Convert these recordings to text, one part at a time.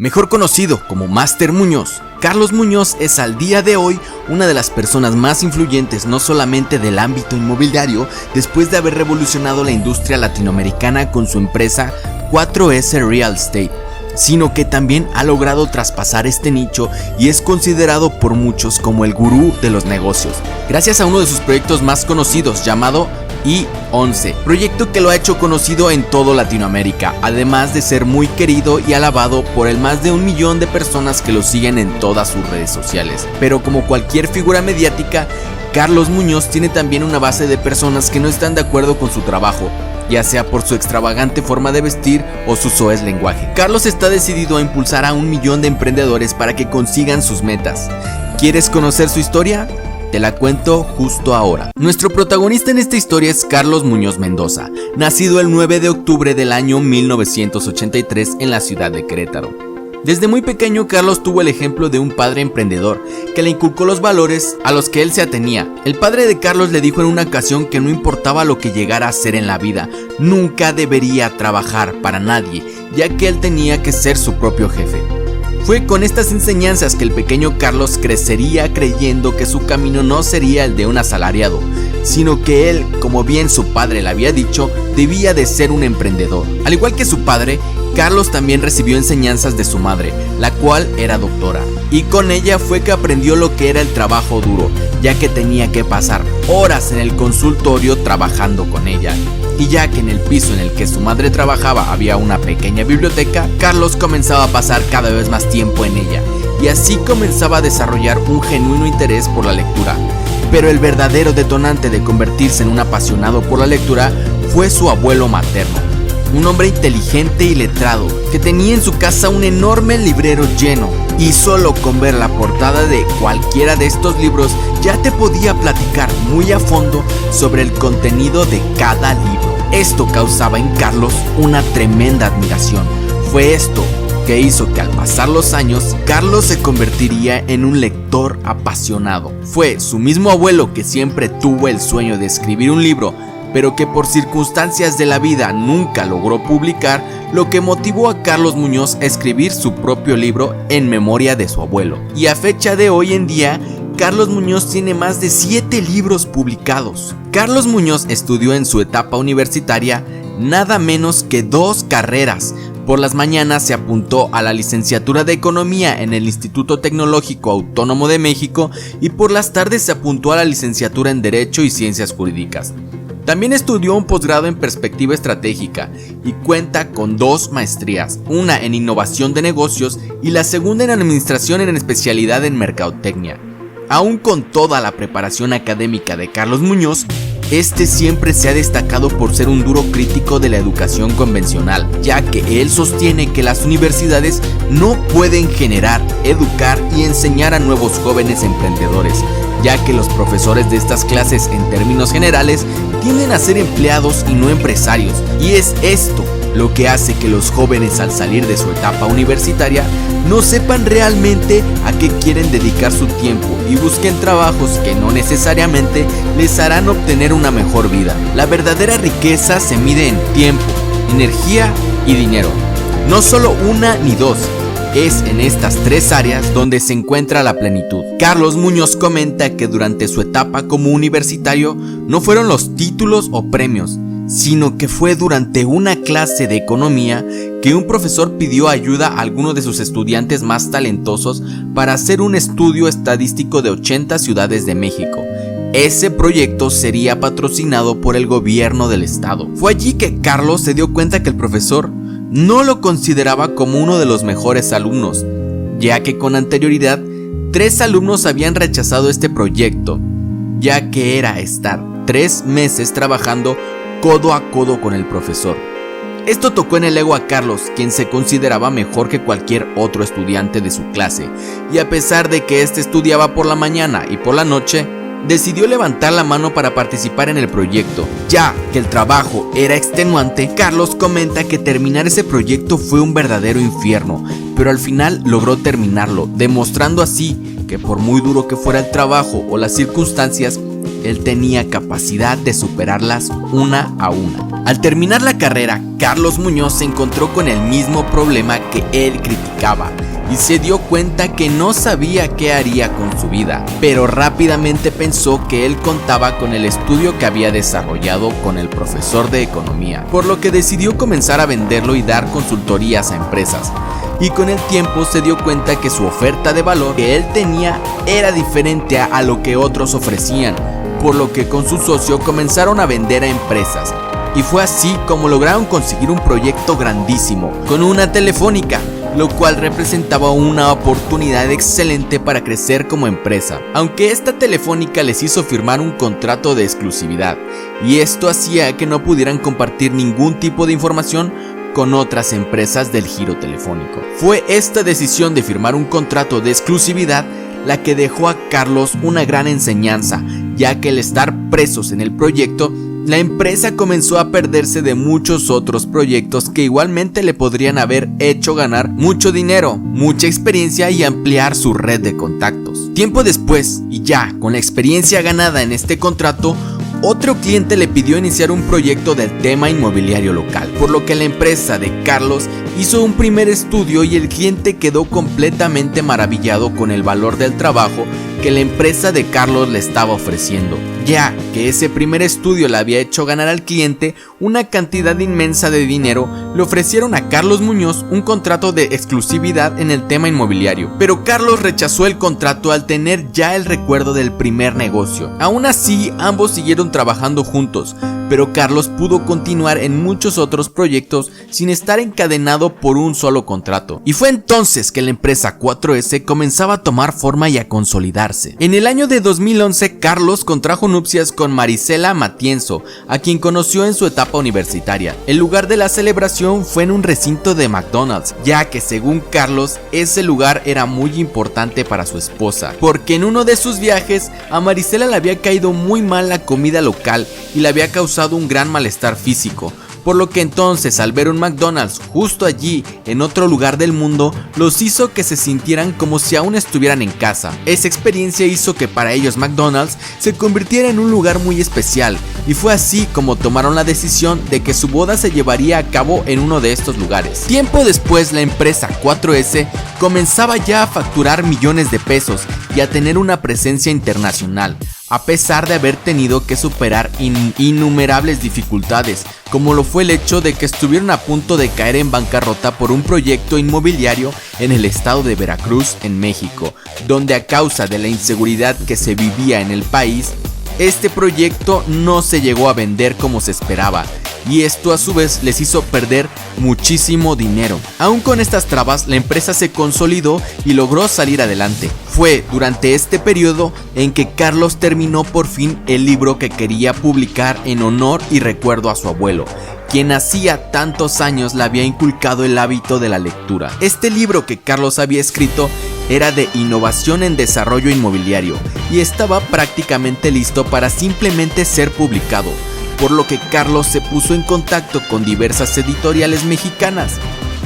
Mejor conocido como Máster Muñoz, Carlos Muñoz es al día de hoy una de las personas más influyentes no solamente del ámbito inmobiliario después de haber revolucionado la industria latinoamericana con su empresa 4S Real Estate, sino que también ha logrado traspasar este nicho y es considerado por muchos como el gurú de los negocios, gracias a uno de sus proyectos más conocidos llamado I-11, proyecto que lo ha hecho conocido en todo Latinoamérica, además de ser muy querido y alabado por el más de 1 millón de personas que lo siguen en todas sus redes sociales. Pero como cualquier figura mediática, Carlos Muñoz tiene también una base de personas que no están de acuerdo con su trabajo, ya sea por su extravagante forma de vestir o su soez lenguaje. Carlos está decidido a impulsar a 1 millón de emprendedores para que consigan sus metas. ¿Quieres conocer su historia? Te la cuento justo ahora. Nuestro protagonista en esta historia es Carlos Muñoz Mendoza, nacido el 9 de octubre del año 1983 en la ciudad de Querétaro. Desde muy pequeño, Carlos tuvo el ejemplo de un padre emprendedor que le inculcó los valores a los que él se atenía. El padre de Carlos le dijo en una ocasión que no importaba lo que llegara a hacer en la vida, nunca debería trabajar para nadie, ya que él tenía que ser su propio jefe. Fue con estas enseñanzas que el pequeño Carlos crecería creyendo que su camino no sería el de un asalariado, sino que él, como bien su padre le había dicho, debía de ser un emprendedor. Al igual que su padre, Carlos también recibió enseñanzas de su madre, la cual era doctora, y con ella fue que aprendió lo que era el trabajo duro, ya que tenía que pasar horas en el consultorio trabajando con ella. Y ya que en el piso en el que su madre trabajaba había una pequeña biblioteca, Carlos comenzaba a pasar cada vez más tiempo en ella, y así comenzaba a desarrollar un genuino interés por la lectura. Pero el verdadero detonante de convertirse en un apasionado por la lectura fue su abuelo materno, un hombre inteligente y letrado, que tenía en su casa un enorme librero lleno, y solo con ver la portada de cualquiera de estos libros ya te podía platicar muy a fondo sobre el contenido de cada libro. Esto causaba en Carlos una tremenda admiración. Fue esto que hizo que al pasar los años, Carlos se convertiría en un lector apasionado. Fue su mismo abuelo que siempre tuvo el sueño de escribir un libro, pero que por circunstancias de la vida nunca logró publicar, lo que motivó a Carlos Muñoz a escribir su propio libro en memoria de su abuelo. Y a fecha de hoy en día, Carlos Muñoz tiene más de 7 libros publicados. Carlos Muñoz estudió en su etapa universitaria nada menos que 2 carreras. Por las mañanas se apuntó a la licenciatura de Economía en el Instituto Tecnológico Autónomo de México y por las tardes se apuntó a la licenciatura en Derecho y Ciencias Jurídicas. También estudió un posgrado en Perspectiva Estratégica y cuenta con 2 maestrías, una en Innovación de Negocios y la segunda en Administración en especialidad en Mercadotecnia. Aún con toda la preparación académica de Carlos Muñoz, este siempre se ha destacado por ser un duro crítico de la educación convencional, ya que él sostiene que las universidades no pueden generar, educar y enseñar a nuevos jóvenes emprendedores, ya que los profesores de estas clases en términos generales tienden a ser empleados y no empresarios, y es esto lo que hace que los jóvenes al salir de su etapa universitaria no sepan realmente a qué quieren dedicar su tiempo y busquen trabajos que no necesariamente les harán obtener una mejor vida. La verdadera riqueza se mide en tiempo, energía y dinero, no solo una ni dos. Es en estas 3 áreas donde se encuentra la plenitud. Carlos Muñoz comenta que durante su etapa como universitario no fueron los títulos o premios, sino que fue durante una clase de economía que un profesor pidió ayuda a alguno de sus estudiantes más talentosos para hacer un estudio estadístico de 80 ciudades de México. Ese proyecto sería patrocinado por el gobierno del estado. Fue allí que Carlos se dio cuenta que el profesor no lo consideraba como uno de los mejores alumnos, ya que con anterioridad 3 alumnos habían rechazado este proyecto, ya que era estar 3 meses trabajando codo a codo con el profesor. Esto tocó en el ego a Carlos, quien se consideraba mejor que cualquier otro estudiante de su clase, y a pesar de que este estudiaba por la mañana y por la noche, decidió levantar la mano para participar en el proyecto. Ya que el trabajo era extenuante, Carlos comenta que terminar ese proyecto fue un verdadero infierno, pero al final logró terminarlo, demostrando así que por muy duro que fuera el trabajo o las circunstancias, él tenía capacidad de superarlas una a una. Al terminar la carrera, Carlos Muñoz se encontró con el mismo problema que él criticaba y se dio cuenta que no sabía qué haría con su vida, pero rápidamente pensó que él contaba con el estudio que había desarrollado con el profesor de economía, por lo que decidió comenzar a venderlo y dar consultorías a empresas. Y con el tiempo se dio cuenta que su oferta de valor que él tenía era diferente a lo que otros ofrecían, por lo que con su socio comenzaron a vender a empresas. Y fue así como lograron conseguir un proyecto grandísimo, con una telefónica, lo cual representaba una oportunidad excelente para crecer como empresa, aunque esta telefónica les hizo firmar un contrato de exclusividad, y esto hacía que no pudieran compartir ningún tipo de información con otras empresas del giro telefónico. Fue esta decisión de firmar un contrato de exclusividad la que dejó a Carlos una gran enseñanza, ya que al estar presos en el proyecto, la empresa comenzó a perderse de muchos otros proyectos que igualmente le podrían haber hecho ganar mucho dinero, mucha experiencia y ampliar su red de contactos. Tiempo después, y ya con la experiencia ganada en este contrato, otro cliente le pidió iniciar un proyecto del tema inmobiliario local, por lo que la empresa de Carlos hizo un primer estudio y el cliente quedó completamente maravillado con el valor del trabajo que la empresa de Carlos le estaba ofreciendo, ya que ese primer estudio le había hecho ganar al cliente una cantidad inmensa de dinero. Le ofrecieron a Carlos Muñoz un contrato de exclusividad en el tema inmobiliario, pero Carlos rechazó el contrato al tener ya el recuerdo del primer negocio. Aún así, ambos siguieron trabajando juntos, pero Carlos pudo continuar en muchos otros proyectos sin estar encadenado por un solo contrato. Y fue entonces que la empresa 4S comenzaba a tomar forma y a consolidarse. En el año de 2011, Carlos contrajo nupcias con Marisela Matienzo, a quien conoció en su etapa universitaria. El lugar de la celebración fue en un recinto de McDonald's, ya que según Carlos, ese lugar era muy importante para su esposa, porque en uno de sus viajes a Marisela le había caído muy mal la comida local y le había causado un gran malestar físico, por lo que entonces al ver un McDonald's justo allí en otro lugar del mundo, los hizo que se sintieran como si aún estuvieran en casa. Esa experiencia hizo que para ellos McDonald's se convirtiera en un lugar muy especial, y fue así como tomaron la decisión de que su boda se llevaría a cabo en uno de estos lugares. Tiempo después, la empresa 4S comenzaba ya a facturar millones de pesos y a tener una presencia internacional, a pesar de haber tenido que superar innumerables dificultades, como lo fue el hecho de que estuvieron a punto de caer en bancarrota por un proyecto inmobiliario en el estado de Veracruz, en México, donde a causa de la inseguridad que se vivía en el país, este proyecto no se llegó a vender como se esperaba, y esto a su vez les hizo perder muchísimo dinero. Aún con estas trabas, la empresa se consolidó y logró salir adelante. Fue durante este periodo en que Carlos terminó por fin el libro que quería publicar en honor y recuerdo a su abuelo, quien hacía tantos años le había inculcado el hábito de la lectura. Este libro que Carlos había escrito era de innovación en desarrollo inmobiliario y estaba prácticamente listo para simplemente ser publicado, por lo que Carlos se puso en contacto con diversas editoriales mexicanas,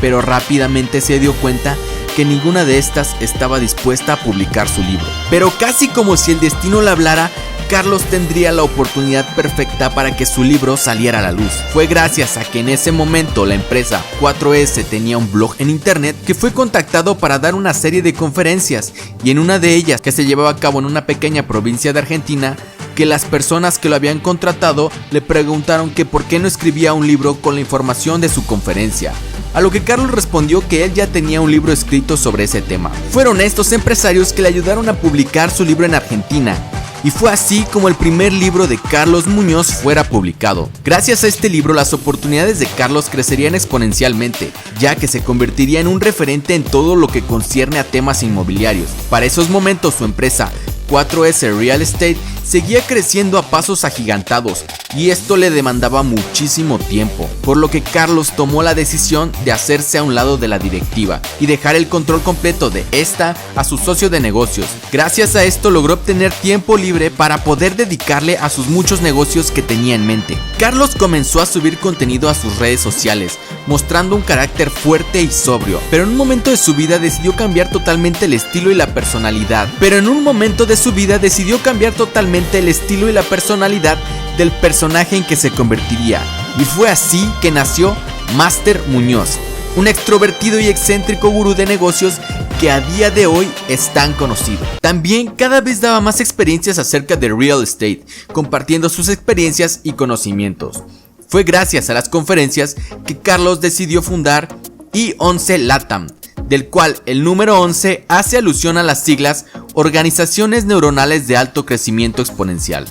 pero rápidamente se dio cuenta que ninguna de estas estaba dispuesta a publicar su libro. Pero casi como si el destino le hablara, Carlos tendría la oportunidad perfecta para que su libro saliera a la luz. Fue gracias a que en ese momento la empresa 4S tenía un blog en internet que fue contactado para dar una serie de conferencias, y en una de ellas, que se llevaba a cabo en una pequeña provincia de Argentina, que las personas que lo habían contratado le preguntaron que por qué no escribía un libro con la información de su conferencia, a lo que Carlos respondió que él ya tenía un libro escrito sobre ese tema. Fueron estos empresarios que le ayudaron a publicar su libro en Argentina, y fue así como el primer libro de Carlos Muñoz fuera publicado. Gracias a este libro, las oportunidades de Carlos crecerían exponencialmente, ya que se convertiría en un referente en todo lo que concierne a temas inmobiliarios. Para esos momentos, su empresa 4S Real Estate seguía creciendo a pasos agigantados, y esto le demandaba muchísimo tiempo, por lo que Carlos tomó la decisión de hacerse a un lado de la directiva y dejar el control completo de esta a su socio de negocios. Gracias a esto logró obtener tiempo libre para poder dedicarle a sus muchos negocios que tenía en mente. Carlos comenzó a subir contenido a sus redes sociales, mostrando un carácter fuerte y sobrio, pero en un momento de su vida decidió cambiar totalmente el estilo y la personalidad. rápidamente el estilo y la personalidad del personaje en que se convertiría, y fue así que nació Máster Muñoz, un extrovertido y excéntrico gurú de negocios que a día de hoy es tan conocido. También cada vez daba más experiencias acerca de real estate, compartiendo sus experiencias y conocimientos. Fue gracias a las conferencias que Carlos decidió fundar I11 LATAM, del cual el número 11 hace alusión a las siglas Organizaciones Neuronales de Alto Crecimiento Exponencial.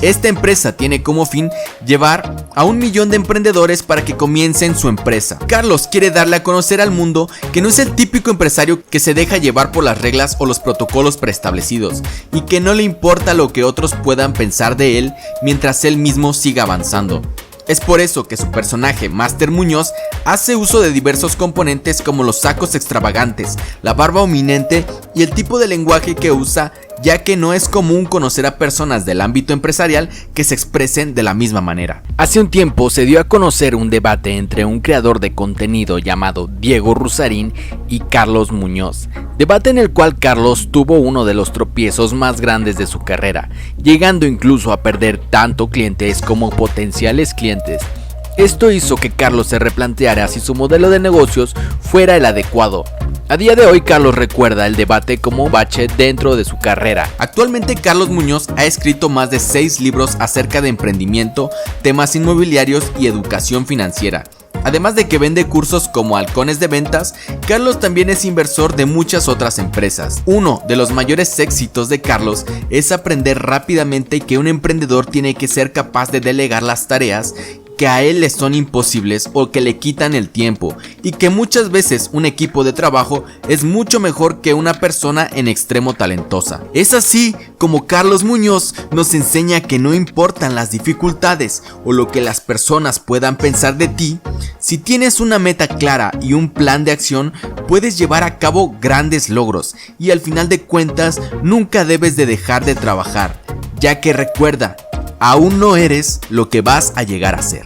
Esta empresa tiene como fin llevar a 1 millón de emprendedores para que comiencen su empresa. Carlos quiere darle a conocer al mundo que no es el típico empresario que se deja llevar por las reglas o los protocolos preestablecidos y que no le importa lo que otros puedan pensar de él mientras él mismo siga avanzando. Es por eso que su personaje, Máster Muñoz, hace uso de diversos componentes como los sacos extravagantes, la barba eminente y el tipo de lenguaje que usa, ya que no es común conocer a personas del ámbito empresarial que se expresen de la misma manera. Hace un tiempo se dio a conocer un debate entre un creador de contenido llamado Diego Rusarín y Carlos Muñoz, debate en el cual Carlos tuvo uno de los tropiezos más grandes de su carrera, llegando incluso a perder tanto clientes como potenciales clientes. Esto hizo que Carlos se replanteara si su modelo de negocios fuera el adecuado. A día de hoy, Carlos recuerda el debate como un bache dentro de su carrera. Actualmente, Carlos Muñoz ha escrito más de 6 libros acerca de emprendimiento, temas inmobiliarios y educación financiera. Además de que vende cursos como halcones de ventas, Carlos también es inversor de muchas otras empresas. Uno de los mayores éxitos de Carlos es aprender rápidamente que un emprendedor tiene que ser capaz de delegar las tareas que a él le son imposibles o que le quitan el tiempo, y que muchas veces un equipo de trabajo es mucho mejor que una persona en extremo talentosa. Es así como Carlos Muñoz nos enseña que no importan las dificultades o lo que las personas puedan pensar de ti, si tienes una meta clara y un plan de acción, puedes llevar a cabo grandes logros, y al final de cuentas nunca debes de dejar de trabajar, ya que recuerda, aún no eres lo que vas a llegar a ser.